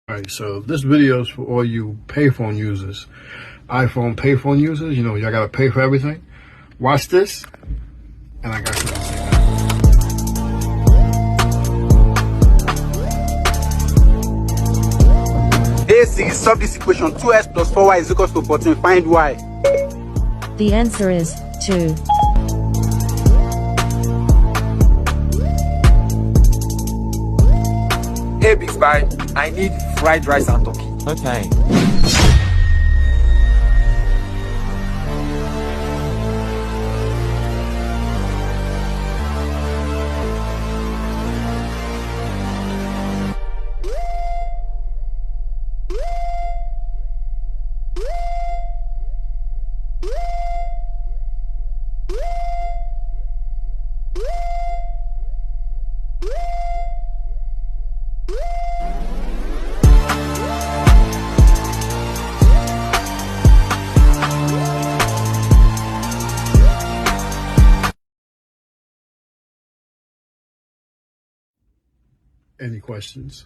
Alright, so this video is for all you payphone users. iPhone payphone users, you know, y'all gotta pay for everything. Watch this, and I got something to say. Hey Siri, solve this equation. 2x plus 4y is equals to 14. Find y. The answer is 2. Hey Big Spy, I need fried rice and turkey. Okay. Any questions?